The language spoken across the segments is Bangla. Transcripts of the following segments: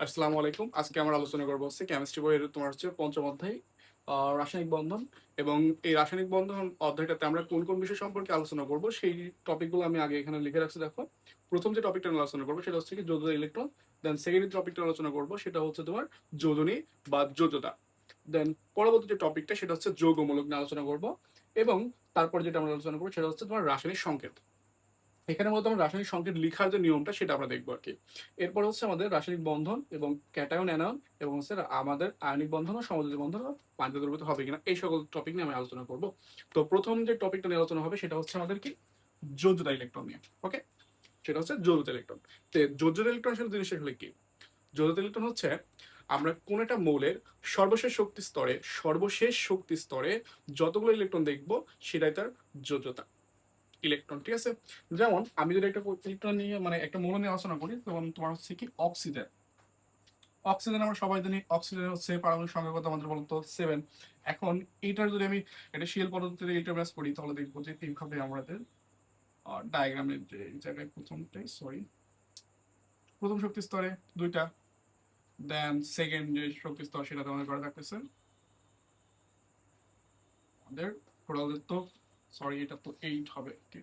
আসসালামু আলাইকুম। আজকে আমরা আলোচনা করব হচ্ছে কেমিস্ট্রি বইয়ের তোমার হচ্ছে পঞ্চম অধ্যায় রাসায়নিক বন্ধন। এবং এই রাসায়নিক বন্ধন অধ্যায়টাতে আমরা কোন কোন বিষয় সম্পর্কে আলোচনা করব সেই টপিকগুলো আমি আগে এখানে লিখে রাখছি। দেখো, প্রথম যে টপিকটা নিয়ে আলোচনা করবো সেটা হচ্ছে কি যোজিত ইলেকট্রন। দেন সেকেন্ড টপিকটা আলোচনা করবো সেটা হচ্ছে তোমার যোজনী বা যোজতা। দেন পরবর্তী যে টপিকটা সেটা হচ্ছে যৌগমূলক নিয়ে আলোচনা করব। এবং তারপর যেটা আমরা আলোচনা করবো সেটা হচ্ছে তোমার রাসায়নিক সংকেত। এখানে মূলত আমরা রাসায়নিক সংকেত লিখার যে নিয়মটা সেটা আমরা দেখবো আর কি। এরপর হচ্ছে আমাদের রাসায়নিক বন্ধন এবং ক্যাটায়ন অ্যানায়ন, এবং হচ্ছে আমাদের আয়নিক বন্ধন ও সমযোজী বন্ধন ও পানিতে দ্রবীভূত হবে কিনা, এই সকল টপিক নিয়ে আমি আলোচনা করব। তো প্রথম যে টপিকটা নিয়ে আলোচনা হবে সেটা হচ্ছে আমাদের কি যোজ্যতা ইলেকট্রন নিয়ে। ওকে, সেটা হচ্ছে যোজ্যতা ইলেকট্রন। তো যোজ্যতা ইলেকট্রন আসলে জিনিসটা আসলে কি? যোজ্যতা ইলেকট্রন হচ্ছে আমরা কোন একটা মৌলের সর্বশেষ শক্তি স্তরে যতগুলো ইলেকট্রন দেখবো সেটাই তার যোজ্যতা ইলেকট্রন। ঠিক আছে, যেমন আমি যদি একটা ইলেকট্রন নিয়ে মানে একটা মৌল নিয়ে আলোচনা করি, যেমন তোমার হচ্ছে কি অক্সিজেন। অক্সিজেন আমরা সবাই জানি, অক্সিজেন হচ্ছে পারমাণবিক সংখ্যা কত আমাদের বলতো 7। এখন এইটার যদি আমি একটা শিল পদ্ধতিতে ইলেকট্রন করি তাহলে দেখবো যে এইভাবে আমাদের ডায়াগ্রামের যে জায়গায় প্রথম শক্তি স্তরে দুইটা, দেন সেকেন্ড যে শক্তি স্তর সেটা আমাদের করা থাকতেছে আমাদের টোটাল তো এটা তো 8 হবে কি।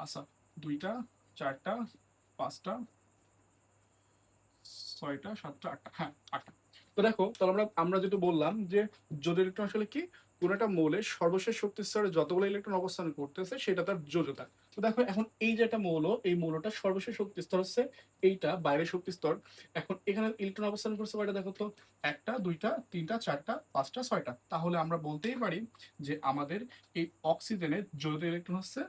আচ্ছা, দুইটা, চারটা, পাঁচটা, ছয়টা, সাতটা, আটটা, হ্যাঁ আটটা। তো দেখো, তাহলে আমরা আমরা যেটা বললাম যে যোজ্য ইলেকট্রন আসলে কি, কোন একটা মৌলের সর্বশেষ শক্তি স্তরে যতগুলো ইলেকট্রন অবস্থান করতেছে সেটা তার যোজ্যতা। তো দেখো, এখন এই যে একটা মৌল, এই মৌলটা সর্বশেষ শক্তি স্তর হচ্ছে এইটা, বাইরের শক্তি স্তর। এখন এখানে ইলেকট্রন অবস্থান করছে কয়টা দেখো তো, একটা, দুইটা, তিনটা, চারটা, পাঁচটা, ছয়টা। তাহলে আমরা বলতেই পারি যে আমাদের এই অক্সিজেনের যোজ্য ইলেকট্রন হচ্ছে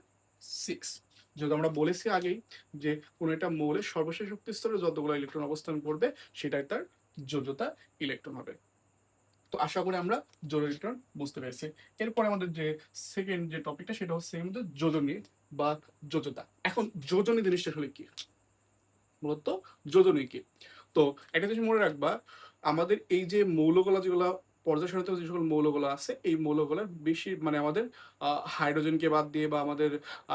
6। যেহেতু আমরা বলেছি আগেই যে কোন একটা মৌলের সর্বশেষ শক্তি স্তরে যতগুলো ইলেকট্রন অবস্থান করবে সেটাই তার যোজ্যতা ইলেকট্রন হবে। তো আশা করি আমরা যোজ্য ইলেকট্রন বুঝতে পেরেছি। এরপরে আমাদের যে সেকেন্ড যে টপিকটা সেটা হচ্ছে আমাদের যোজনী বা যোজ্যতা। এখন যোজনী জিনিসটা আসলে কি? মূলত যোজনী কি, তো একটা জিনিস মনে রাখবা, আমাদের এই যে মৌলগুলা যেগুলো পর্যায় সারণীতে যে সকল মৌলগুলো আছে এই মৌলগুলোর বেশি মানে আমাদের হাইড্রোজেনকে বাদ দিয়ে বা আমাদের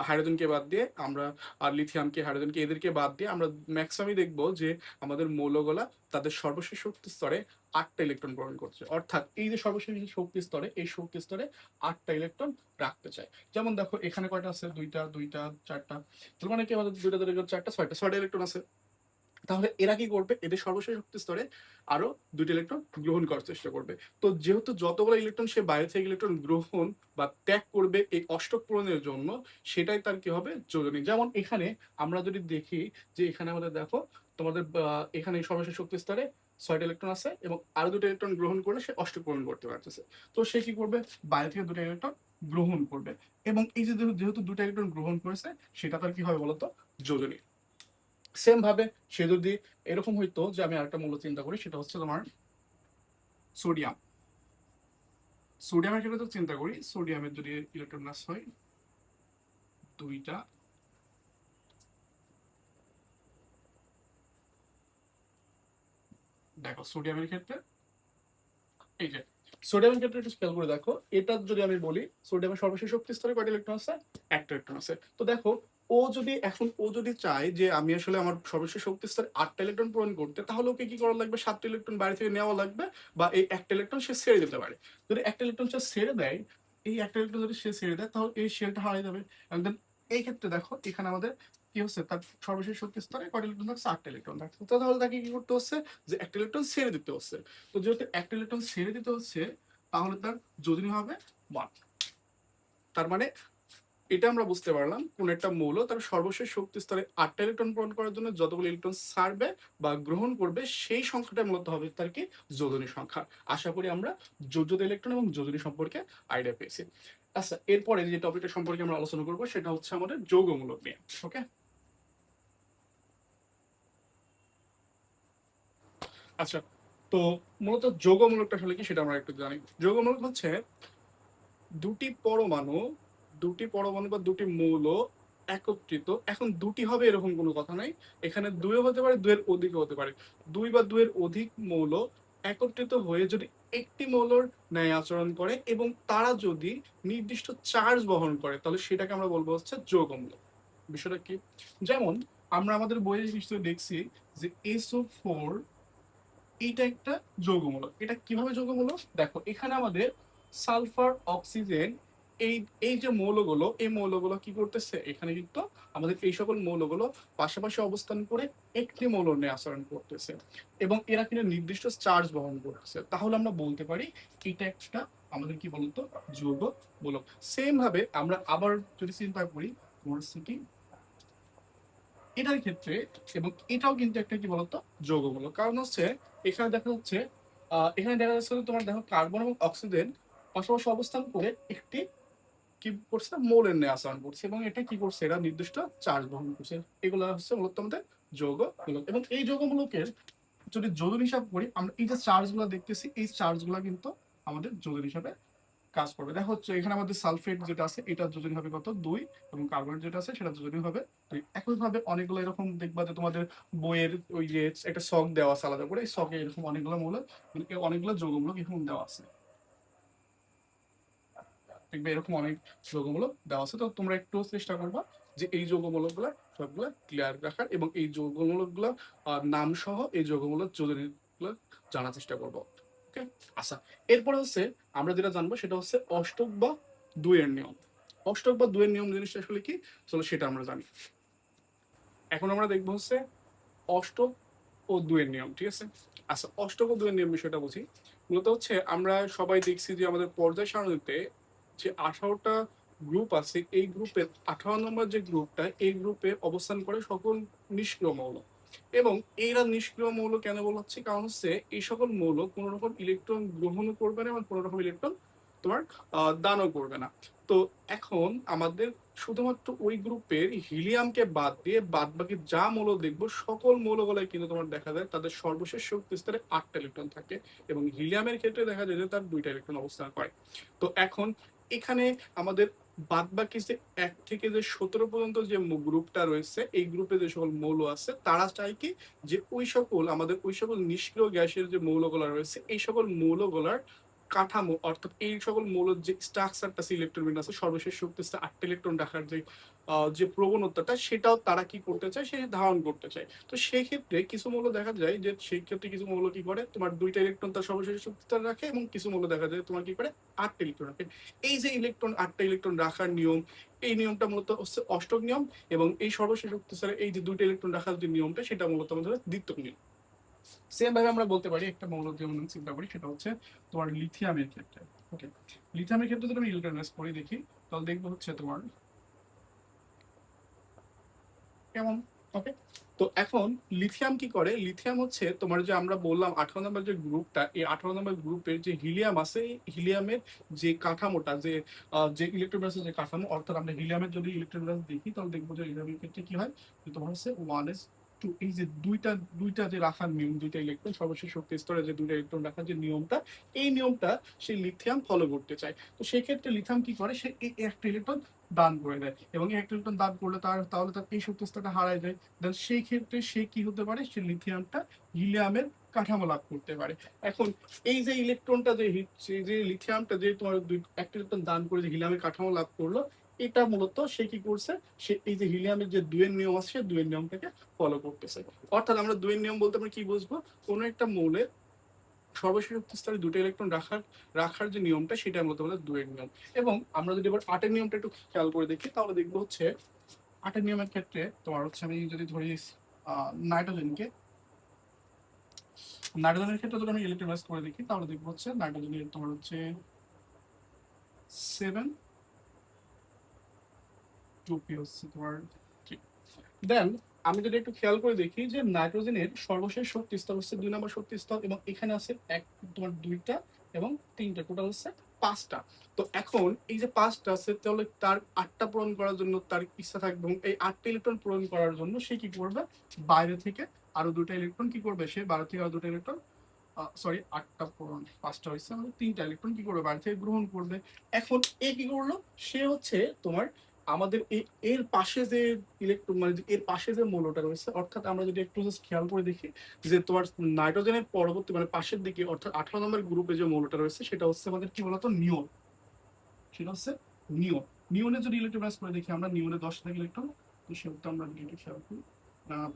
হাইড্রোজেনকে বাদ দিয়ে আমরা আর লিথিয়ামকে, হাইড্রোজেনকে, এদেরকে বাদ দিয়ে আমরা ম্যাক্সিমামই দেখবো যে আমাদের মৌলগুলা তাদের সর্বশেষ শক্তি স্তরে 8টা ইলেকট্রন গ্রহণ করছে। অর্থাৎ এই যে সর্বশেষ শক্তি স্তরে, এই শক্তি স্তরে 8টা ইলেকট্রন রাখতে চায়। যেমন দেখো এখানে কয়টা আছে, দুইটা, দুইটা, চারটা। তার মানে কি আমাদের দুইটা, দুইটা, চারটা, ছয়টা, 6টা ইলেকট্রন আছে। তাহলে এরা কি করবে, এদের সর্বশেষ শক্তি স্তরে আরো 2টা ইলেকট্রন গ্রহণ করার চেষ্টা করবে। তো যেহেতু যতগুলো ইলেকট্রন সে বাইরে থেকে ইলেকট্রন গ্রহণ বা ত্যাগ করবে এই অষ্টক পূরণের জন্য, সেটাই তার কি হবে, যোজনী। যেমন এখানে আমরা যদি দেখি যে এখানে আমাদের দেখো তোমাদের এখানে সর্বশেষ শক্তি স্তরে 6টা ইলেকট্রন আছে এবং আরো 2টা ইলেকট্রন গ্রহণ করলে সে অষ্টক পূরণ করতে পারতেছে। তো সে কি করবে, বাইরে থেকে 2টা ইলেকট্রন গ্রহণ করবে। এবং এই যে যেহেতু 2টা ইলেকট্রন গ্রহণ করেছে সেটা তার কি হবে বলতো, যোজনী। সেম ভাবে সে যদি এরকম হইতো যে আমি আরেকটা মূল্য চিন্তা করি, সেটা হচ্ছে তোমার সোডিয়াম। সোডিয়ামের ক্ষেত্রে তো চিন্তা করি, সোডিয়ামের যদি ইলেকট্রন মাস হয় দুইটা, দেখো সোডিয়ামের ক্ষেত্রে এই যে সোডিয়ামের ক্ষেত্রে একটু খেয়াল করে দেখো, এটা যদি আমি বলি সোডিয়ামের সর্বশেষ শক্তি স্তরে কয়টা ইলেকট্রন আছে, একটা ইলেকট্রন আছে। তো দেখো, ও যদি চায় যে আমি আসলে আমার সর্বশেষ শক্তি স্তরে 8টা ইলেকট্রন পূরণ করতে, তাহলে ওকে কি করা লাগবে, 7টা ইলেকট্রন বাইরে থেকে নেওয়া লাগবে, বা এই একটা ইলেকট্রন সে ছেড়ে দিতে পারে। যদি একটা ইলেকট্রন সে ছেড়ে দেয়, এই একটা ইলেকট্রন যদি সে ছেড়ে দেয় তাহলে এই শেলটা হারিয়ে যাবে। And then এই ক্ষেত্রে দেখো এখানে আমাদের কি হচ্ছে, তার সর্বশেষ শক্তি স্তরে কয়টা ইলেকট্রন থাকছে, 8টা ইলেকট্রন থাকছে। তো তাহলে তাকে কি করতে হচ্ছে, যে একটা ইলেকট্রন ছেড়ে দিতে হচ্ছে। তো যেহেতু একটা ইলেকট্রন ছেড়ে দিতে হচ্ছে, তাহলে তার যোজনী হবে 1। তার মানে এটা আমরা বুঝতে পারলাম কোন একটা মৌল তার সর্বশেষ শক্তি স্তরে 8টা ইলেকট্রন পূরণ করার জন্য যতগুলো ইলেকট্রন ছাড়বে বা গ্রহণ করবে সেই সংখ্যাটা মূলত হবে তার কি, যোজনী সংখ্যা। আশা করি আমরা যোজ্যতা ইলেকট্রন এবং যোজনী সম্পর্কে আইডিয়া পেয়েছি। আচ্ছা, এরপরে যে টপিকটা সম্পর্কে আমরা আলোচনা করবো সেটা হচ্ছে আমাদের যৌগমূলক নিয়ে। ওকে, আচ্ছা, তো মূলত যৌগমূলকটা আসলে কি সেটা আমরা একটু জানি। যৌগমূলক হচ্ছে দুটি পরমাণু বা দুটি মৌল একত্রিত। এখন দুটি হবে এরকম কোনো কথা নাই, এখানে দুইও হতে পারে, দুইয়ের অধিকও হতে পারে। দুই বা দুইয়ের অধিক মৌল একত্রিত হয়ে যদি একটি মৌলর ন্যায় আচরণ করে এবং তারা যদি নির্দিষ্ট চার্জ বহন করে, তাহলে সেটাকে আমরা বলবো হচ্ছে যৌগমূলক। বিষয়টা কি, যেমন আমরা আমাদের বইয়ে নিশ্চয়ই দেখছি যে SO4 এইটা একটা যৌগমূলক। এটা কিভাবে যৌগমূলক? দেখো এখানে আমাদের সালফার, অক্সিজেন, এই এই যে মৌলগুলো, এই মৌলগুলো কি করতেছে, এখানে কিন্তু আমাদের এই সকল মৌলগুলো পাশাপাশি অবস্থান করে একটি মৌল নিয়ে আচরণ করতেছে এবং এরা কিন্তু নির্দিষ্ট চার্জ বহন করতেছে। তাহলে আমরা বলতে পারি এটা একটা আমাদের কি বলতো যৌগমূলক। সেম ভাবে আমরা আবার যদি চিন্তা করি তোমার কি এটার ক্ষেত্রে, এবং এটাও কিন্তু একটা কি বলতো যৌগমূলক। কারণ হচ্ছে এখানে দেখা যাচ্ছে এখানে দেখা যাচ্ছে তোমার দেখো কার্বন এবং অক্সিজেন পাশাপাশি অবস্থান করে একটি কি করছে, মৌলের ন্যায় আচরণ করছে এবং এটা কি করছে, এরা নির্দিষ্ট চার্জ বহন করছে। এগুলো হচ্ছে মূলত আমাদের যৌগমূলক। এবং এই যৌগমূলকের যদি যোজন হিসাব করি, আমরা এই যে চার্জ গুলো দেখতেছি, এই চার্জ গুলা কিন্তু আমাদের যোজন হিসাবে কাজ করবে। দেখো হচ্ছে এখানে আমাদের সালফেট যেটা আছে এটা যোজনী হবে কত, 2, এবং কার্বন যেটা আছে সেটা যোজনী হবে 2। একইভাবে অনেকগুলো এরকম দেখবা যে তোমাদের বইয়ের ওই যে একটা শক দেওয়া আছে আলাদা করে, এই শকে এরকম অনেকগুলো মৌল, মানে অনেকগুলো যৌগমূলক এরকম দেওয়া আছে, দেখবে এরকম অনেক যৌগমূলক দেওয়া আছে। তো তোমরা একটু চেষ্টা করবা যে এই যৌগমূলক গুলা সবগুলা ক্লিয়ার রাখার এবং এই যৌগমূলক গুলা নাম সহ এই যৌগমূলক যোজনী গুলো জানার চেষ্টা করবো। ওকে, আচ্ছা, এরপরে হচ্ছে আমরা যেটা জানবো সেটা হচ্ছে অষ্টক বা দুইয়ের নিয়ম। অষ্টক বা দুইয়ের নিয়ম জিনিসটা আসলে কি, চলো সেটা আমরা জানি। এখন আমরা দেখবো হচ্ছে অষ্টক ও দুইয়ের নিয়ম, ঠিক আছে। আচ্ছা, অষ্টক ও দুইয়ের নিয়ম বিষয়টা বুঝি। মূলত হচ্ছে আমরা সবাই দেখছি যে আমাদের পর্যায় সারণীতে যে 18টা গ্রুপ আছে, এই গ্রুপের 18 নম্বর যে গ্রুপটা, এই গ্রুপে অবস্থান করে সকল নিষ্ক্রিয় মৌল। এবং এইরা নিষ্ক্রিয় মৌল কেন বলা হচ্ছে, কারণ হচ্ছে এই সকল মৌল কোন রকম ইলেকট্রন গ্রহণও করবে না এবং কোন রকম ইলেকট্রন তোমার দানও করবে না। তো এখন আমাদের শুধুমাত্র ওই গ্রুপের হিলিয়ামকে বাদ দিয়ে বাদ বাকি যা মৌল দেখবো, সকল মৌলগুলাই কিন্তু তোমার দেখা যায় তাদের সর্বশেষ শক্তি স্তরে 8টা ইলেকট্রন থাকে এবং হিলিয়ামের ক্ষেত্রে দেখা যায় যে তার 2টা ইলেকট্রন অবস্থান করে। তো এখন এখানে আমাদের বাদ বাকি যে 1 থেকে যে 17 পর্যন্ত যে গ্রুপটা রয়েছে, এই গ্রুপে যে সকল মৌল আছে তারা চাই কি, যে ওই সকল আমাদের ওই সকল নিষ্ক্রিয় গ্যাসের যে মৌলগুলো রয়েছে, এই সকল মৌলগুলার কাঠামো, অর্থাৎ এই সকল মৌলের যে স্ট্রাকচারটা ইলেকট্রন বিন্যাস আছে, সর্বশেষ শক্তি 8টা ইলেকট্রন রাখার যে যে প্রবণতাটা, সেটাও তারা কি করতে চায়, সে ধারণ করতে চায়। তো সেই ক্ষেত্রে কিছু মৌল দেখা যায় যে সেই ক্ষেত্রে কিছু মৌল কি করে, তোমার 2টা ইলেকট্রন তার সর্বশেষ শক্তিটা রাখে এবং কিছু মৌল দেখা যায় তোমার কি করে 8টা ইলেকট্রন রাখে। এই যে ইলেকট্রন 8টা ইলেকট্রন রাখার নিয়ম, এই নিয়মটা মূলত হচ্ছে অষ্টক নিয়ম। এবং এই সর্বশেষ শক্তি স্তরে এই যে 2টা ইলেকট্রন রাখার যে নিয়মটা, সেটা মূলত আমাদের দ্বিতীয় নিয়ম। সেম ভাবে আমরা বলতে পারি একটা মৌল যেমন চিন্তা করি, সেটা হচ্ছে তোমার লিথিয়ামের ক্ষেত্রে। ওকে, লিথিয়ামের ক্ষেত্রে যদি আমি ইলেকট্রন করি দেখি, তাহলে দেখবো হচ্ছে তোমার কেমন। ওকে, তো এখন লিথিয়াম কি করে, লিথিয়াম হচ্ছে তোমার যে আমরা বললাম 18 নম্বর যে গ্রুপটা, এই 18 নম্বর গ্রুপের যে হিলিয়াম আছে, হিলিয়ামের যে কাঠামোটা, যে যে ইলেকট্রোব্লাস্টের যে কাঠামো, অর্থাৎ আমরা হিলিয়ামের যদি ইলেকট্রোব্লাস্ট দেখি তাহলে দেখবো যে হিলিয়ামের ক্ষেত্রে কি হয়, তোমার হচ্ছে 1s2, এই যে দুইটা দুইটা যে রাখার নিয়ম, 2টা ইলেকট্রন সর্বশেষ শক্তি স্তরে যে 2টা ইলেকট্রন রাখার যে নিয়মটা, এই নিয়মটা সেই লিথিয়াম ফলো করতে চায়। তো সেই ক্ষেত্রে লিথিয়াম কি করে, সে এই একটা ইলেকট্রন দান করে দেয় এবং এক ইলেকট্রন দান করলে তাহলে তার এই শক্তি স্তরটা হারায় যায়। দেন সেই ক্ষেত্রে সে কি হতে পারে, সে লিথিয়ামটা হিলিয়ামের কাঠামো লাভ করতে পারে। এখন এই যে ইলেকট্রনটা যে লিথিয়ামটা যে তোমার একটা ইলেকট্রন দান করে যে হিলিয়ামের কাঠামো লাভ করলো, এটা মূলত সে কি করছে, সে এই যে হিলিয়ামের যে দুয়ের নিয়ম আছে, সে দুয়ের নিয়মটাকে ফলো করতেছে। অর্থাৎ আমরা দুয়ের নিয়ম বলতে আমরা কি বুঝবো, কোনো একটা মৌলের সর্বশেষ শক্তি স্তরে 2টা ইলেকট্রন রাখার যে নিয়মটা, সেটা মূলত আমাদের দুয়ের নিয়ম। এবং আমরা যদি এবার 8এর নিয়মটা একটু খেয়াল করে দেখি, তাহলে দেখবো হচ্ছে 8এর নিয়মের ক্ষেত্রে তোমার হচ্ছে আমি যদি ধরি নাইট্রোজেনকে, নাইট্রোজেনের ক্ষেত্রে যদি আমি ইলেকট্রন করে দেখি, তাহলে দেখবো হচ্ছে নাইট্রোজেনের তোমার হচ্ছে 7 2p হচ্ছে তোমার 3। দেন আমি যদি একটু খেয়াল করে দেখি যে নাইট্রোজেনের সর্বশেষ শক্তি স্তর হচ্ছে 2 নম্বর শক্তি স্তর এবং এখানে আছে এক তোমার 2টা এবং 3টা, টোটাল হচ্ছে 5টা। তো এখন এই যে 5টা আছে, তাহলে তার 8টা পূরণ করার জন্য তার ইচ্ছা থাকবে এবং এই 8টা ইলেকট্রন পূরণ করার জন্য সে কি করবে, বাইরে থেকে আরো 2টা ইলেকট্রন কি করবে, সে বাইরে থেকে আরো 2টা ইলেকট্রন, সরি 8টা পূরণ 5টা হয়েছে, আমাদের 3টা ইলেকট্রন কি করবে, বাইরে থেকে গ্রহণ করবে। এখন এ কি করলো, সে হচ্ছে তোমার আমাদের এর পাশে যে ইলেকট্রন, মানে এর পাশে যে মৌলটা রয়েছে, অর্থাৎ আমরা যদি একটু জাস্ট খেয়াল করে দেখি যে তোমার নাইট্রোজেনের পরবর্তী মানে পাশের দিকে, অর্থাৎ 18 নম্বর গ্রুপে যে মৌলটা রয়েছে, সেটা হচ্ছে আমাদের কি বলতো নিয়ন, সেটা হচ্ছে নিয়ন। নিয়নের যদি ইলেকট্রন করে দেখি আমরা, নিয়নে 10 থাকে ইলেকট্রন, তো সেটা আমরা একটু খেয়াল করি,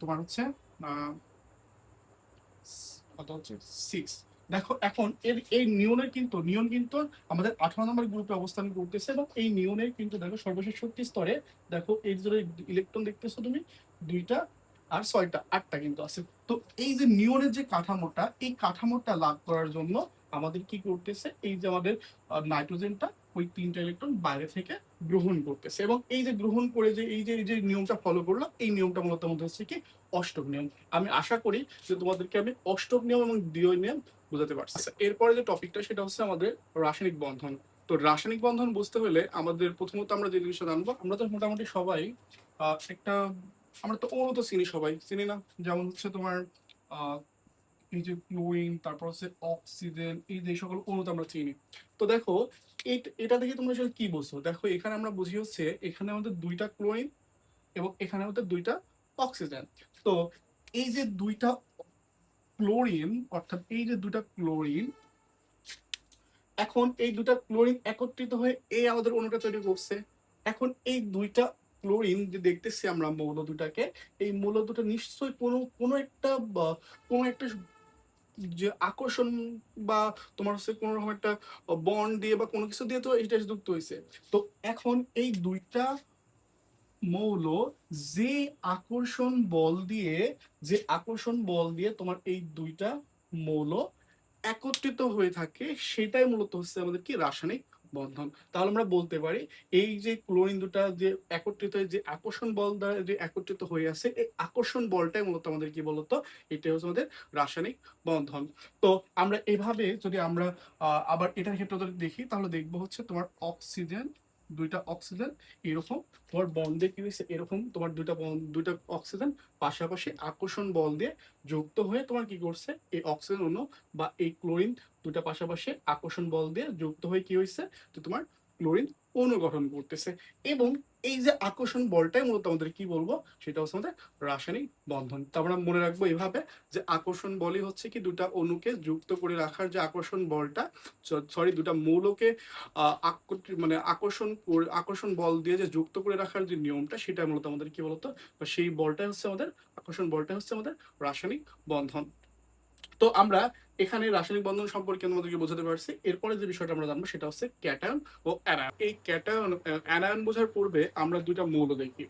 তোমার হচ্ছে কত হচ্ছে 6। দেখো এখন এই নিয়ন কিন্তু আমাদের 18 নম্বর গ্রুপে অবস্থান করতেছে, এবং এই নিয়নের কিন্তু দেখো সর্বশেষ শক্তি স্তরে দেখো এই যে ইলেকট্রন দেখতেছো তুমি, 2টা আর 6টা, 8টা কিন্তু আছে। তো এই যে নিয়নের যে কাঠামোটা, এই কাঠামোটা লাভ করার জন্য আমাদের কি করতেছে, এই যে আমাদের নাইট্রোজেনটা ওই 3টা ইলেকট্রন বাইরে থেকে গ্রহণ করতেছে, এবং এই যে গ্রহণ করে যে এই যে নিয়মটা ফলো করলাম, এই নিয়মটা মূলত আমাদের হচ্ছে কি অষ্টক নিয়ম। আমি আশা করি যে তোমাদেরকে আমি অষ্টক নিয়ম এবং দ্বিতীয় নিয়ম বোঝাতে পারছি। এরপরে যে টপিকটা সেটা হচ্ছে আমাদের রাসায়নিক বন্ধন। তো রাসায়নিক বন্ধন বুঝতে হলে আমাদের প্রথমত আমরা যে জিনিসটা জানবো, আমরা তো মোটামুটি সবাই একটা, আমরা তো অণু তো চিনি, সবাই চিনি না? যেমন হচ্ছে তোমার আহ এই যে ক্লোরিন, তারপর হচ্ছে অক্সিজেন, এই যে সকল অণু তো আমরা চিনি। তো দেখো এটা দেখে তোমরা আসলে কি বুঝছো? দেখো এখানে আমরা বুঝি হচ্ছে এখানে আমাদের 2টা ক্লোরিন এবং এখানে আমাদের 2টা অক্সিজেন। তো এই যে 2টা ক্লোরিন, অর্থাৎ এই যে 2টা ক্লোরিন, এখন এই 2টা ক্লোরিন একত্রিত হয়ে এই আমাদের অণুটা তৈরি করছে। এখন এই 2টা ক্লোরিন যে দেখতেছি আমরা মৌল দুটাকে, এই মৌল দুটো নিশ্চয়ই কোনো একটা যে আকর্ষণ বা তোমার হচ্ছে কোনো রকম একটা বন্ড দিয়ে বা কোনো কিছু দিয়ে তো এটা যুক্ত হয়েছে। তো এখন এই 2টা মৌল যে আকর্ষণ বল দিয়ে তোমার এই 2টা মৌল একত্রিত হয়ে থাকে, সেটাই মূলত হচ্ছে আমাদের কি রাসায়নিক বন্ধন। তাহলে আমরা বলতে পারি এই যে ক্লোরিন দুটা যে একত্রিত হয়ে যে আকর্ষণ বল দ্বারা যে একত্রিত হয়ে আছে, এই আকর্ষণ বলটাই মূলত আমাদের কি বলতো, এটাই হচ্ছে আমাদের রাসায়নিক বন্ধন। তো আমরা এভাবে যদি আমরা আবার এটার ক্ষেত্রে যদি দেখি, তাহলে দেখবো হচ্ছে তোমার অক্সিজেন, 2টা অক্সিজেন এরকম তোমার বন্ডে কি হয়েছে, এরকম তোমার 2টা অক্সিজেন পাশাপাশি আকর্ষণ বল দিয়ে যুক্ত হয়ে তোমার কি করছে, এই অক্সিজেন অণু বা এই ক্লোরিন 2টা পাশাপাশি আকর্ষণ বল দিয়ে যুক্ত হয়ে কি হয়েছে, তো তোমার ক্লোরিন অণু গঠন করতেছে। এবং এই যে আকর্ষণ বলটাই মূলত আমাদের কি বলবো, সেটা হচ্ছে আমাদের রাসায়নিক বন্ধন। তো আমরা মনে রাখবো এইভাবে যে আকর্ষণ বলই হচ্ছে কি 2টা অণুকে যুক্ত করে রাখার যে আকর্ষণ বলটা, সরি 2টা মৌলকে মানে আকর্ষণ বল দিয়ে যে যুক্ত করে রাখার যে নিয়মটা, সেটা মূলত আমাদের কি বলতো, সেই বলটা হচ্ছে আমাদের আকর্ষণ বলটা হচ্ছে আমাদের রাসায়নিক বন্ধন। তো আমরা এখানে রাসায়নিক বন্ধন সম্পর্কে আমাদেরকে বোঝাতে পারছি। এরপরে যে বিষয়টা আমরা জানবো সেটা হচ্ছে ক্যাটায়ন ও অ্যানায়ন। এই ক্যাটায়ন অ্যানায়ন বোঝার পূর্বে আমরা 2টা মৌল দেখি।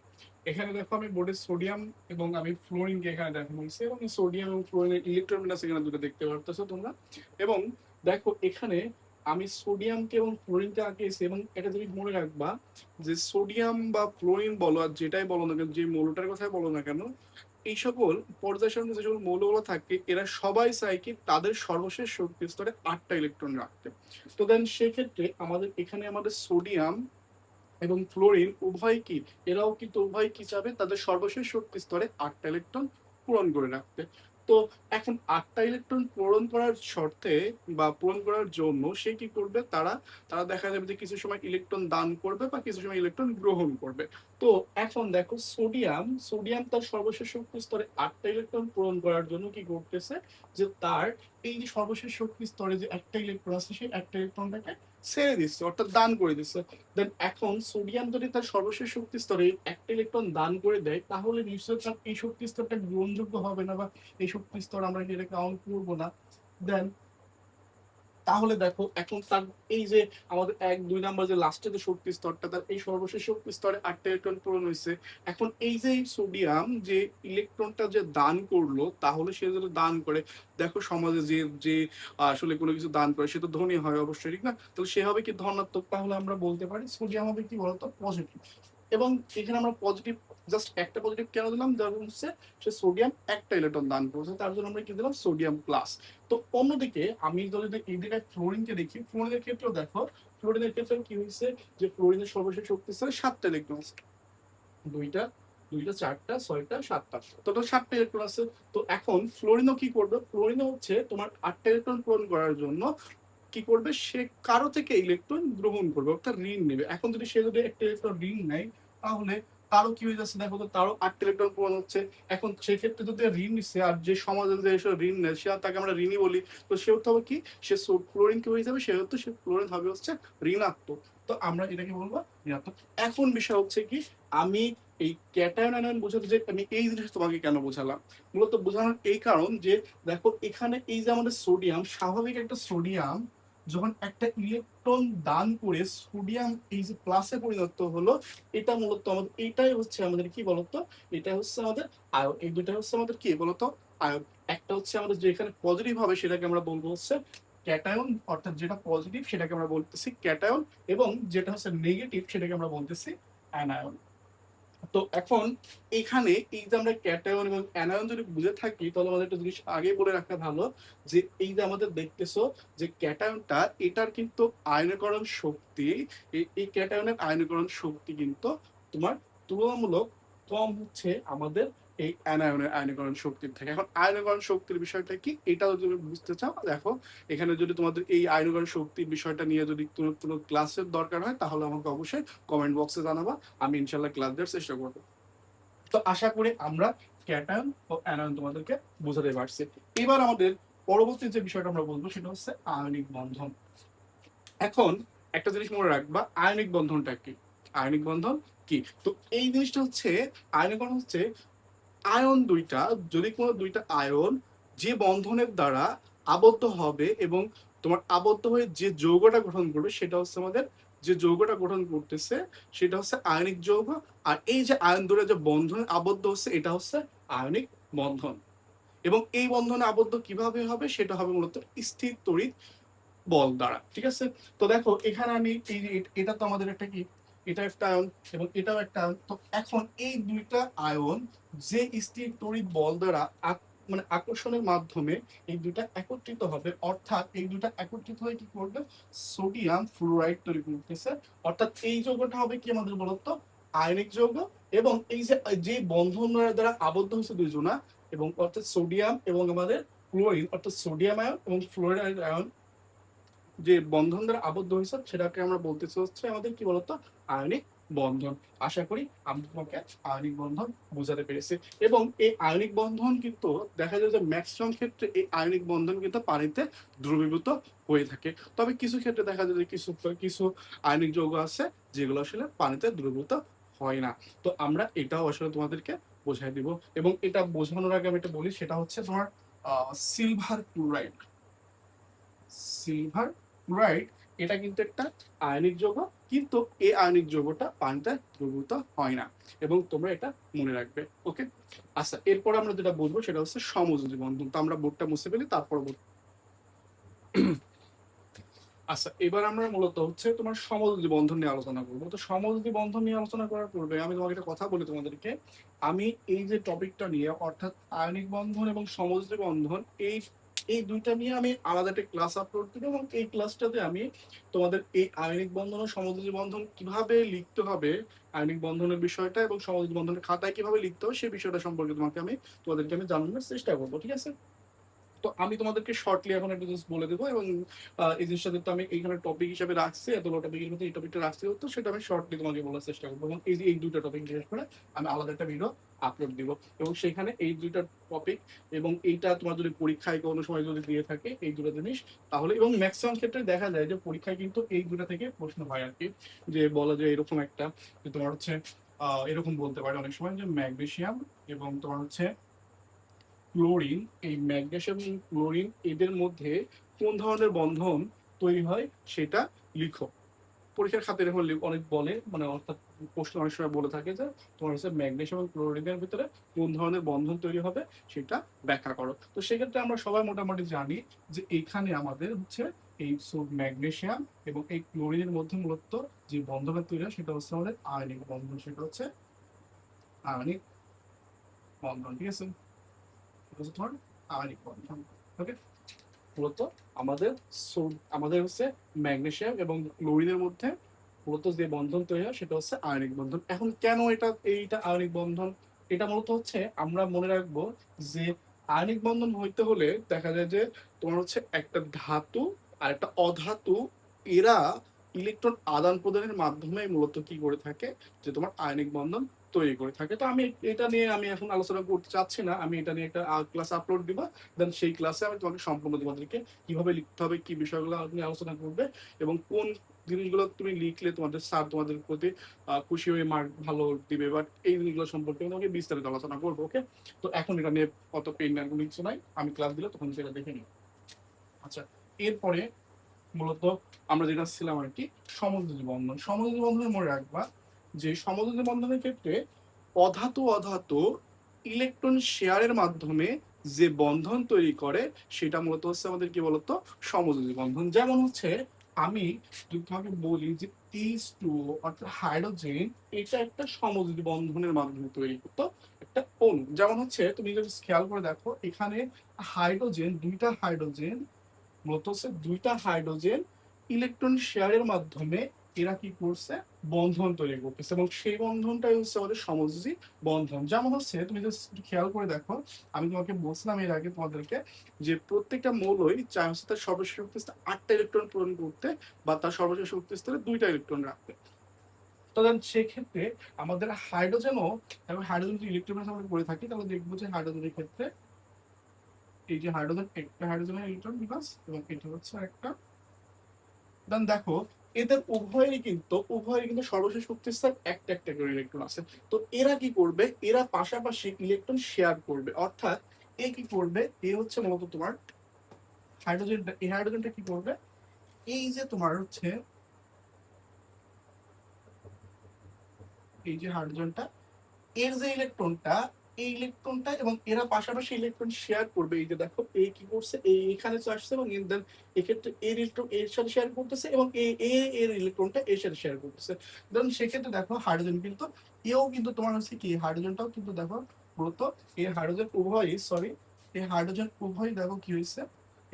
এখানে দেখো আমি বোর্ডে সোডিয়াম এবং আমি ফ্লোরিনকে এখানে দেখানো হয়েছে, এবং সোডিয়াম এবং ফ্লোরিনের ইলেকট্রন বিন্যাস এখানে 2টা দেখতে পারতেছো তোমরা। এবং দেখো এখানে আমি সোডিয়ামকে এবং ফ্লোরিনকে আঁকিয়েছি, এবং এটা তুমি মনে রাখবা যে সোডিয়াম বা ফ্লোরিন বলো আর যেটাই বলো না কেন, যে মৌলটার কথাই বলো না কেন, এই সকল পর্যায় সারণীতে যে সকল মৌলগুলো থাকে, এরা সবাই চায় কি তাদের সর্বশেষ শক্তি স্তরে 8টা ইলেকট্রন রাখতে। তো দেন সেক্ষেত্রে আমাদের এখানে আমাদের সোডিয়াম এবং ফ্লোরিন উভয় কি, এরাও কিন্তু উভয় কি চাবে, তাদের সর্বশেষ শক্তি স্তরে 8টা ইলেকট্রন পূরণ করে রাখতে। তো এখন 8টা ইলেকট্রন পূরণ করার শর্তে বা পূরণ করার জন্য সে কি করবে, তারা তারা দেখা যাবে যে কিছু সময় ইলেকট্রন দান করবে বা কিছু সময় ইলেকট্রন গ্রহণ করবে। তো এখন দেখো সোডিয়াম তার সর্বশেষ শক্তি স্তরে 8টা ইলেকট্রন পূরণ করার জন্য কি করতেছে, যে তার এই যে সর্বশেষ শক্তি স্তরে যে একটা ইলেকট্রন আছে, সেই একটা ইলেকট্রনটাকে ছেড়ে দিচ্ছে, অর্থাৎ দান করে দিচ্ছে। দেন এখন সোডিয়াম যদি তার সর্বশেষ শক্তি স্তরে একটা ইলেকট্রন দান করে দেয়, তাহলে নিশ্চয় তার এই শক্তি স্তরটা গ্রহণযোগ্য হবে না, বা এই শক্তি স্তর আমরা এটা কাউন্ট করবো না। দেন তাহলে দেখো এখন তার এই যে আমাদের 1 2 নাম্বার যে লাস্টে যে শক্তি স্তরটা, তার এই সর্বশেষ শক্তি স্তরে 8টা ইলেকট্রন পূরণ হয়েছে। এখন এই যে সোডিয়াম যে ইলেকট্রনটা যে দান করলো, তাহলে সে যদি দান করে, দেখো সমাজে যে যে আসলে কোনো কিছু দান করে সে তো ধনী হয় অবশ্যই, ঠিক না? তাহলে সে হবে কি ধনাত্মক, তাহলে আমরা বলতে পারি সোডিয়াম হবে কি বলতো পজিটিভ। এবং এখানে আমরা পজিটিভ, জাস্ট একটা পজিটিভ কেন দিলাম, যেমন হচ্ছে সে সোডিয়াম একটা ইলেকট্রন দান করেছে, তার জন্য আমরা কি দিলাম সোডিয়াম প্লাস। তো অন্যদিকে আমি যদি এই জায়গায় ফ্লোরিনকে দেখি, ফ্লোরিনের ক্ষেত্রেও দেখো, ফ্লোরিনের ক্ষেত্রে কি হয়েছে, যে ফ্লোরিনের সর্বশেষ শক্তি স্তরে 7টা ইলেকট্রন আছে, 2টা 2টা 4টা 6টা 7টা, টোটাল 7টা ইলেকট্রন আছে। তো এখন ফ্লোরিনও কি করবে, ফ্লোরিনও হচ্ছে তোমার 8টা ইলেকট্রন পূরণ করার জন্য কি করবে, সে কারো থেকে ইলেকট্রন গ্রহণ করবে, অর্থাৎ ঋণ নেবে। এখন যদি সে যদি একটা ইলেকট্রন ঋণ নেয়, তাহলে তারও কি হয়ে যাচ্ছে, দেখো তো তারও 8টা ইলেকট্রন পূরণ হচ্ছে। এখন সেক্ষেত্রে যদি ঋণ নিচ্ছে, আর যে সমাজে যে ঋণ নেয় সে, তাকে আমরা ঋণই বলি, তো সে হতে হবে কি, সে ফ্লোরিন কি হয়ে যাবে, সেহেতু সে ফ্লোরিন হবে হচ্ছে ঋণাত্মক। তো আমরা এটাকে বলবো ঋণাত্মক। এখন বিষয় হচ্ছে কি, আমি এই ক্যাটায়ন আনায়ন বোঝাতে যে আমি এই জিনিসটা তোমাকে কেন বোঝালাম, মূলত বোঝানোর এই কারণ যে দেখো এখানে এই যে আমাদের সোডিয়াম, স্বাভাবিক একটা সোডিয়াম যখন একটা ইলেকট্রন দান করে সোডিয়াম এই যে প্লাসে পরিণত হলো, এটা মূলত আমাদের এটাই হচ্ছে আমাদের কি বলতো, এটা হচ্ছে আমাদের আয়ন। এই দুইটা হচ্ছে আমাদের কি বলতো আয়ন। একটা হচ্ছে আমাদের যেখানে পজিটিভ হবে সেটাকে আমরা বলবো হচ্ছে ক্যাটায়ন, অর্থাৎ যেটা পজিটিভ সেটাকে আমরা বলতেছি ক্যাটায়ন, এবং যেটা হচ্ছে নেগেটিভ সেটাকে আমরা বলতেছি অ্যানায়ন। তো এখন এখানে এই যে আমরা ক্যাটায়ন এবং অ্যানায়ন যদি বুঝে থাকি, তাহলে আমাদের একটা জিনিস আগে বলে রাখা ভালো, যে এই যে আমাদের দেখতেছো যে ক্যাটায়নটা, এটার কিন্তু আয়নীকরণ শক্তি, এই ক্যাটায়নের আয়নীকরণ শক্তি কিন্তু তোমার তুলনামূলক কম হচ্ছে আমাদের এই অ্যানায়নের আয়নীকরণ শক্তির থেকে। এখন আয়নীকরণ শক্তির বিষয়টা কি, এটা যদি তুমি বুঝতে চাও, দেখো এখানে যদি তোমাদের এই আয়নীকরণ শক্তির বিষয়টা নিয়ে যদি কোনো ক্লাসের দরকার হয়, তাহলে আমাকে অবশ্যই কমেন্ট বক্সে জানাবা, আমি ইনশাল্লাহ ক্লাস দেওয়ার চেষ্টা করবো। তো আশা করি আমরা ক্যাটায়ন ও অ্যানায়ন তোমাদেরকে বোঝাতে পারছি। এবার আমাদের পরবর্তী যে বিষয়টা আমরা বলবো সেটা হচ্ছে আয়নিক বন্ধন। এখন একটা জিনিস মনে রাখবা, আয়নিক বন্ধনটা কি, আয়নিক বন্ধন কি। তো এই জিনিসটা হচ্ছে, আয়নিক বন্ধন হচ্ছে আয়ন দুইটা, যদি কোনো দুইটা আয়ন যে বন্ধনের দ্বারা আবদ্ধ হবে এবং তোমার আবদ্ধ হয়ে যে যৌগটা গঠন করবে, সেটা হচ্ছে আমাদের, যে যৌগটা গঠন করতেছে সেটা হচ্ছে আয়নিক যৌগ। আর এই যে আয়ন দুটো যে বন্ধনে আবদ্ধ হচ্ছে, এটা হচ্ছে আয়নিক বন্ধন। এবং এই বন্ধনে আবদ্ধ কিভাবে হবে, সেটা হবে মূলত স্থির তড়িৎ বল দ্বারা। ঠিক আছে, তো দেখো এখানে আমি এটা তো আমাদের একটা কি, এটা একটা আয়ন এবং এটাও একটা আয়ন। তো এখন এই দুইটা আয়ন যে স্থির তড়িৎ বল দ্বারা মানে আকর্ষণের মাধ্যমে এই দুইটা একত্রিত হবে, অর্থাৎ এই দুইটা একত্রিত হয়ে কি করবে, সোডিয়াম ফ্লোরাইড তৈরি করতেছে। অর্থাৎ এই যৌগটা হবে কি আমাদের বলতো আয়নিক যৌগ। এবং এই যে যে বন্ধন দ্বারা আবদ্ধ হয়েছে দুইজনা, এবং অর্থাৎ সোডিয়াম এবং আমাদের ক্লোরিন, অর্থাৎ সোডিয়াম আয়ন এবং ফ্লোরাইড আয়ন যে বন্ধন দ্বারা আবদ্ধ হয়েছে, সেটাকে আমরা বলতেছি হচ্ছে আমাদের কি বলতো আয়নিক বন্ধন। আশা করি আমি তোমাকে আয়নিক বন্ধন বোঝাতে পেরেছি। এবং এই আয়নিক বন্ধন কিন্তু দেখা যায় যে ম্যাক্সিমাম ক্ষেত্রে এই আয়নিক বন্ধন কিন্তু পানিতে দ্রবীভূত হয়ে থাকে। তবে কিছু ক্ষেত্রে দেখা যায় যে কিছু কিছু আয়নিক যৌগ আছে যেগুলো আসলে পানিতে দ্রবীভূত হয় না। তো আমরা এটাও আসলে তোমাদেরকে বোঝাই দিব। এবং এটা বোঝানোর আগে আমি এটা বলি, সেটা হচ্ছে তোমার সিলভার ক্লোরাইড। সিলভার ক্লোরাইড এটা কিন্তু একটা আয়নিক যৌগ, কিন্তু এই আয়নিক যৌগটা পানিতে দ্রবীভূত হয় না, এবং তোমরা এটা মনে রাখবে। ওকে, আচ্ছা এরপর আমরা যেটা বলবো সেটা হচ্ছে সমযোজী বন্ধন। তো আমরা বোর্ডটা মুছে ফেলি, তারপর আচ্ছা এবার আমরা মূলত হচ্ছে তোমার সমযোজী বন্ধন নিয়ে আলোচনা করবো। তো সমযোজী বন্ধন নিয়ে আলোচনা করার পূর্বে আমি তোমাকে একটা কথা বলি তোমাদেরকে, আমি এই যে টপিকটা নিয়ে, অর্থাৎ আয়নিক বন্ধন এবং সমযোজী বন্ধন, এই এই দুইটা নিয়ে আমি আলাদা একটা ক্লাস আপলোড দিব, এবং এই ক্লাসটাতে আমি তোমাদের এই আয়নিক বন্ধন ও সমযোজী বন্ধন কিভাবে লিখতে হবে, আয়নিক বন্ধনের বিষয়টা এবং সমযোজী বন্ধনের খাতায় কিভাবে লিখতে হবে সেই বিষয়টা সম্পর্কে তোমাদেরকে আমি জানানোর চেষ্টা করবো। ঠিক আছে, তো আমি তোমাদেরকে শর্টলি এখন একটা জিনিস বলে দেবো, এবং এই জিনিসটা তো আমি এইখানে টপিক হিসেবে রাখছি, এতগুলো টপিকের মধ্যে এই টপিকটা রাখছি, তো সেটা আমি শর্টলি তোমাকে বলার চেষ্টা করবো। এবং এই যে এই দুইটা টপিক বিশেষ করে আমি আলাদা একটা ভিডিও আপলোড দিব, এবং সেখানে এই দুইটা টপিক, এবং এইটা তোমার যদি পরীক্ষায় কোনো সময় যদি দিয়ে থাকে এই দুটো জিনিস, তাহলে, এবং ম্যাক্সিমাম ক্ষেত্রে দেখা যায় যে পরীক্ষায় কিন্তু এই দুটো থেকে প্রশ্ন হয় আর কি, যে বলা যায় এরকম একটা, যে তোমার হচ্ছে এরকম বলতে পারে অনেক সময় যে ম্যাগনেসিয়াম এবং তোমার হচ্ছে ক্লোরিন, এই ম্যাগনেসিয়াম এবং ক্লোরিন এদের মধ্যে কোন ধরনের বন্ধন তৈরি হয় সেটা লিখো। পরীক্ষার খাতে এরকম অনেক বলে, মানে অর্থাৎ প্রশ্ন অনেক সময় বলে থাকে যে তোমার হচ্ছে ম্যাগনেসিয়াম এবং ক্লোরিনের ভিতরে কোন ধরনের বন্ধন তৈরি হবে সেটা ব্যাখ্যা করো। তো সেক্ষেত্রে আমরা সবাই মোটামুটি জানি যে এখানে আমাদের হচ্ছে এই ম্যাগনেসিয়াম এবং এই ক্লোরিনের মধ্যে মূলত যে বন্ধনটা তৈরি হয় সেটা হচ্ছে আমাদের আয়নিক বন্ধন, সেটা হচ্ছে আয়নিক বন্ধন। ঠিক আছে, তোমার আয়নিক বন্ধন। ওকে, মূলত আমাদের আমাদের হচ্ছে ম্যাগনেসিয়াম এবং ক্লোরিনের মধ্যে মূলত যে বন্ধন তৈরি হয় সেটা হচ্ছে আয়নিক বন্ধন। এখন কেন এইটা আয়নিক বন্ধন, এটা মূলত হচ্ছে আমরা মনে রাখবো যে আয়নিক বন্ধন হইতে হলে দেখা যায় যে তোমার হচ্ছে একটা ধাতু আর একটা অধাতু, এরা ইলেকট্রন আদান প্রদানের মাধ্যমে মূলত কি করে থাকে, যে তোমার আয়নিক বন্ধন তৈরি করে থাকে। তো আমি এটা নিয়ে আমি এখন আলোচনা করতে চাচ্ছি না। আমি এটা নিয়ে একটা ক্লাস আপলোড দিব। দেন সেই ক্লাসে আমি তোমাকে সম্পূর্ণ তোমাদেরকে কিভাবে লিখতে হবে, কি বিষয়গুলো নিয়ে আলোচনা করবে এবং কোন জিনিসগুলো তুমি লিখলে তোমাদের স্যার তোমাদের প্রতি খুশি হয়ে মার্ক ভালো দিবে, বাট এই জিনিসগুলো সম্পর্কে আমি তোমাকে বিস্তারিত আলোচনা করবো। ওকে, তো এখন এটা নিয়ে অত পেন নেওয়ার কোনো কিছু নাই, আমি ক্লাস দিলে তখন সেটা দেখে নিই। আচ্ছা, এরপরে মূলত আমরা যেটা ছিলাম আর কি সমযোজী বন্ধন। সমযোজী বন্ধনে মনে রাখবা যে সমযোজী বন্ধনের ক্ষেত্রে অধাতু অধাতু ইলেকট্রন শেয়ারের মাধ্যমে যে বন্ধন তৈরি করে সেটা মূলত হচ্ছে আমাদের কি বলতো সমযোজী বন্ধন। যেমন হচ্ছে আমি যদি তোমাকে বলি যে H2 অর্থাৎ হাইড্রোজেন, এটা একটা সমযোজী বন্ধনের মাধ্যমে তৈরি করতো একটা অণু। যেমন হচ্ছে তুমি যদি খেয়াল করে দেখো এখানে হাইড্রোজেন, দুইটা হাইড্রোজেন ইলেকট্রন শেয়ারের মাধ্যমে এরা কি করছে বন্ধন তৈরি করতেছে এবং সেই বন্ধনটাই হচ্ছে আমাদের সমযোজী বন্ধন। যেমন হচ্ছে তুমি যদি খেয়াল করে দেখো, আমি তোমাকে বলছিলাম এর আগে তোমাদেরকে যে প্রত্যেকটা মৌলই চায় হচ্ছে তার সর্বশেষ শক্তি স্তরে 8টা ইলেকট্রন পূরণ করতে বা তার সর্বশেষ শক্তি স্তরে 2টা ইলেকট্রন রাখতে। তো সেক্ষেত্রে আমাদের হাইড্রোজেনও এবং হাইড্রোজেন যদি ইলেকট্রন আমরা করে থাকি তাহলে দেখবো যে হাইড্রোজেনের ক্ষেত্রে এই যে হাইড্রোজেন, একটা হাইড্রোজেনের ইলেকট্রন বিকজ এবং এটা হচ্ছে একটা। দেন দেখো এদের উভয়েরই কিন্তু সর্বশেষ শক্তিস্তর একটা একটা করে ইলেকট্রন আছে। তো এরা কি করবে, এরা পাশাপাশি ইলেকট্রন শেয়ার করবে, অর্থাৎ এ কি করবে, এ হচ্ছে মূলত তোমার হাইড্রোজেনটা, এই হাইড্রোজেনটা কি করবে, এই যে তোমার হচ্ছে এই যে হাইড্রোজেনটা, এর যে ইলেকট্রনটা, এই ইলেকট্রনটা এবং এরা পাশাপাশি ইলেকট্রন শেয়ার করবে। এই যে দেখো এই কি করছে, এই এখানে আসছে এবং দেন এক্ষেত্রে এর ইলেকট্রন এর সাথে শেয়ার করতেছে এবং এর ইলেকট্রনটা এর সাথে শেয়ার করতেছে। দেন সেক্ষেত্রে দেখো হাইড্রোজেন কিন্তু এও কিন্তু তোমার হচ্ছে কি হাইড্রোজেনটাও কিন্তু দেখো মূলত এই হাইড্রোজেন উভয়ই এই হাইড্রোজেন উভয় দেখো কি হয়েছে,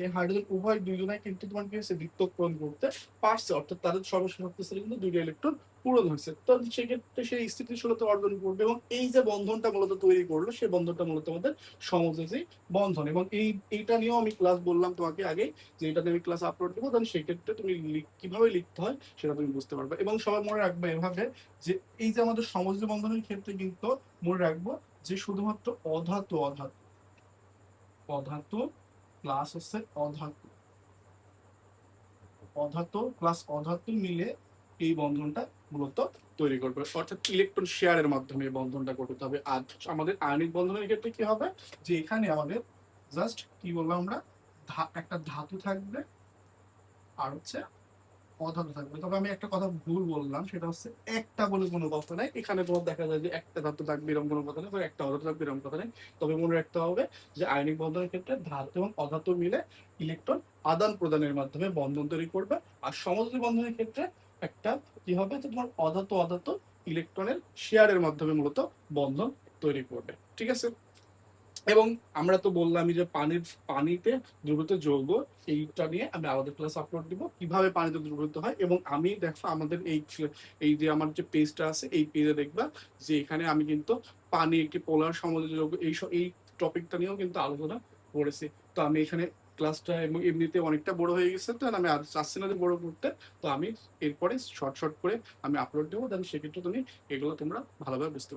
এই হাইড্রোজেন উভয় দুইজনাই কিন্তু তোমার কি হয়েছে বৃত্ত পূরণ করতে পারছে, অর্থাৎ তাদের সর্বশেষ শক্তিস্তরে কিন্তু 2টা ইলেকট্রন পূরণ হয়েছে। তো সেক্ষেত্রে সেই স্থিতিশীলতা অর্জন করবে এবং এই যে বন্ধনটা মূলত তৈরি করলো সেই বন্ধনটা মূলত আমাদের সমযোজী বন্ধন। এবং এইটা নিয়েও আমি ক্লাস বললাম তোমাকে আগে যে এটা আমি ক্লাস আপলোড দেবো, দেন সেক্ষেত্রে তুমি কিভাবে লিখতে হয় সেটা তুমি বুঝতে পারবে। এবং সবাই মনে রাখবে এভাবে যে এই যে আমাদের সমযোজী বন্ধনের ক্ষেত্রে কিন্তু মনে রাখবো যে শুধুমাত্র অধাতু অধাতু অধাতু প্লাস হচ্ছে অধাতু, অধাতু প্লাস অধাতু মিলে এই বন্ধনটা মূলত তৈরি করবে, অর্থাৎ ইলেকট্রন শেয়ারের মাধ্যমে এই বন্ধনটা করতে হবে। আর আমাদের আয়নিক বন্ধনের ক্ষেত্রে কি হবে যে এখানে আমাদের জাস্ট কি বললাম আমরা, একটা ধাতু থাকবে আর হচ্ছে অধাতু থাকবে। তবে আমি একটা কথা ভুল বললাম, সেটা হচ্ছে একটা বলে কোনো কথা নাই, এখানে তোমার দেখা যায় যে একটা ধাতু থাকবে এরকম কোনো কথা নেই, একটা অধাতু থাকবে এরকম কথা নেই। তবে মনে রাখতে হবে যে আয়নিক বন্ধনের ক্ষেত্রে ধাতু এবং অধাতু মিলে ইলেকট্রন আদান প্রদানের মাধ্যমে বন্ধন তৈরি করবে। আর সমযোজী বন্ধনের ক্ষেত্রে একটা কি হবে যে তোমার অধাতু অধাতু ইলেকট্রনের শেয়ারের মাধ্যমে মূলত বন্ধন তৈরি করবে। ঠিক আছে, এবং আমরা তো বললামই যে পানিতে দ্রবীভূত যৌগ, এইটা নিয়ে আমি আলাদা ক্লাস আপলোড দিব কিভাবে পানিতে দ্রবীভূত হয়। এবং আমি দেখো আমাদের এই যে আমার যে পেজটা আছে এই পেজে দেখবা যে এখানে আমি কিন্তু পানি একটি পোলার সমযোজী যৌগ এই টপিকটা নিয়েও কিন্তু আলোচনা করেছি। তো আমি এখানে ক্লাসটা এবং এমনিতে অনেকটা বড় হয়ে গেছে, তো আমি আর চাচ্ছি না যে বড় করতে। তো আমি এরপরে শর্ট করে আমি আপলোড দেবো, দেন সেক্ষেত্রে তুমি এগুলো তোমরা ভালোভাবে বুঝতে পারবে।